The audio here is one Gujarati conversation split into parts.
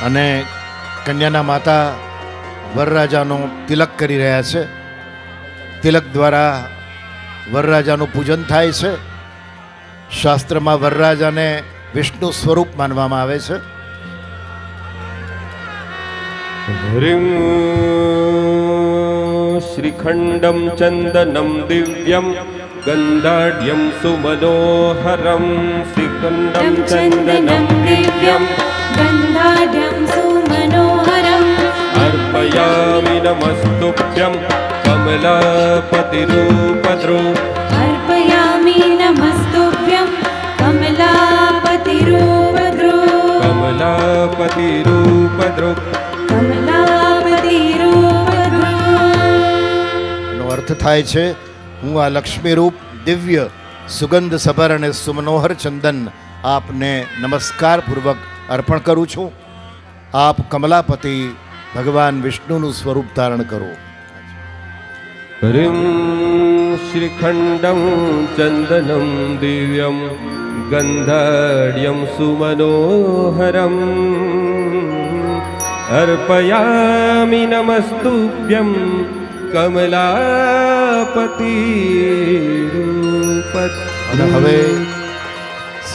અને કન્યાના માતા વરરાજાનો તિલક કરી રહ્યા છે. તિલક દ્વારા વરરાજાનું પૂજન થાય છે. શાસ્ત્રમાં વરરાજાને વિષ્ણુ સ્વરૂપ માનવામાં આવે છે. હરિમ શ્રીખંડમ ચંદનમ દિવ્યમ ગંધાઢ્યમ સુમનોહરમ શ્રીખંડમ ચંદનમ દિવ્યમ ગંધાઢ્યમ સુમનોહરમ અર્પયામિ નમસ્તુભ્યં કમલાપતિરૂપદ્રુમ અર્પયામિ નમસ્તુભ્યં કમલાપતિરૂપદ્રુમ કમલાપતિરૂપદ્રુમ કમલાપતિરૂપદ્રુમ. એનો અર્થ થાય છે, હું આ લક્ષ્મીરૂપ દિવ્ય સુગંધ સભર અને સુમનોહર ચંદન આપને નમસ્કારપૂર્વક અર્પણ કરું છું. આપ કમલાપતિ ભગવાન વિષ્ણુનું સ્વરૂપ ધારણ કરો. હરિમ શ્રીખંડમ ચંદનમ દિવ્યમ ગંધાઢ્યમ સુમનોહરમ અર્પયામિ નમસ્તુભ્યં કમલાપતિરૂપદ્રુમ. અને હવે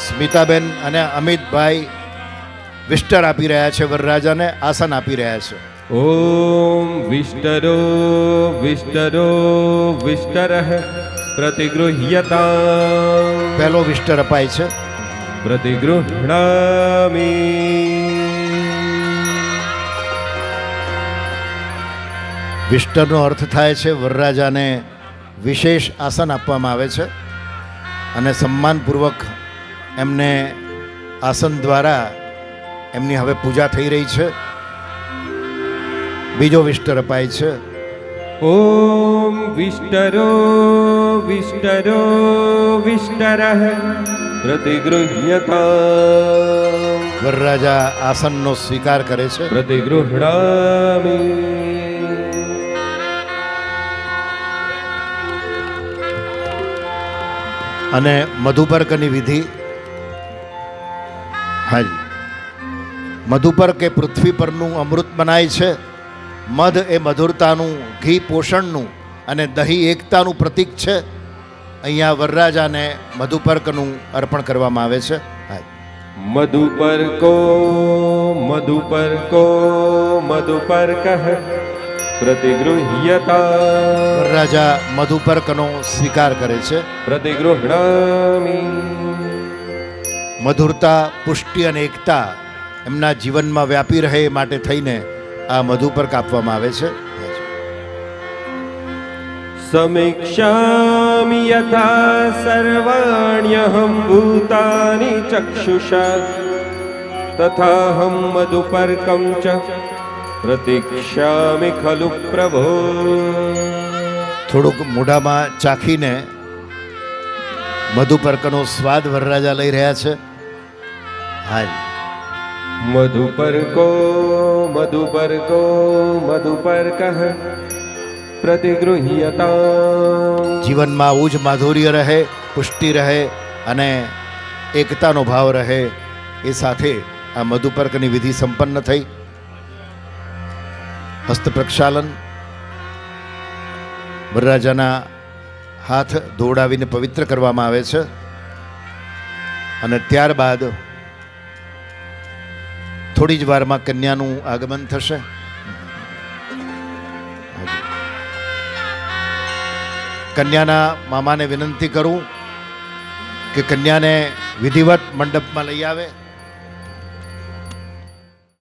સ્મિતાબેન અને અમિતભાઈ વિસ્ટર આપી રહ્યા છે, વરરાજાને આસન આપી રહ્યા છે. ઓમ વિષ્ટરો વિષ્ટરો વિષ્ટરઃ પ્રતિગૃહ્યતામ પહેલો વિસ્ટર અપાય છે. પ્રતિગૃહ્ણામિ. વિસ્ટરનો અર્થ થાય છે વરરાજાને વિશેષ આસન આપવામાં આવે છે અને સન્માનપૂર્વક એમને આસન દ્વારા એમની હવે પૂજા થઈ રહી છે. બીજો વિસ્ટર અપાય છે. ઓમ વિષ્ટરો વિષ્ટરો વિષ્ટરઃ પ્રતિગૃહ્યતામ વરરાજા આસનનો સ્વીકાર કરે છે. પ્રતિગૃહ્ણામિ. અને મધુપર્કની વિધિ. હાજી, મધુપર્ક એ પૃથ્વી પરનું અમૃત મનાય છે. મધ એ મધુરતાનું, ઘી પોષણનું અને દહીં એકતાનું પ્રતીક છે. અહીંયા વરરાજાને મધુપર્કનું અર્પણ કરવામાં આવે છે. મધુપર્કો મધુપર્કો મધુપર્કઃ પ્રતિગૃહ્યતામ વરરાજા મધુપર્કનો સ્વીકાર કરે છે. પ્રતિગૃહ્ણામિ. મધુરતા, પુષ્ટિ અને એકતા એમના જીવનમાં વ્યાપી રહે એ માટે થઈને આ મધુપર્ક આપવામાં આવે છે. સમીક્ષામિ યથા સર્વાણ્યહં ભૂતાનિ ચક્ષુષા તથાહં મધુપર્કં ચ પ્રતીક્ષામિ ખલુ પ્રભો. થોડુંક મોઢામાં ચાખીને મધુપર્કનો સ્વાદ વરરાજા લઈ રહ્યા છે. હાલ મધુપર્કો મધુપર્કો મધુપર્કઃ પ્રતિગૃહ્યતામ. જીવનમાં આવું જ માધુર્ય રહે, પુષ્ટિ રહે અને એકતાનો ભાવ રહે એ સાથે આ મધુપર્કની વિધિ સંપન્ન થઈ. હસ્ત પ્રક્ષાલન, વરરાજાના હાથ દોડાવીને પવિત્ર કરવામાં આવે છે અને ત્યારબાદ થોડી જ વારમાં કન્યાનું આગમન થશે. કન્યાના મામાને વિનંતી કરું કે કન્યાને વિધિવત મંડપમાં લઈ આવે.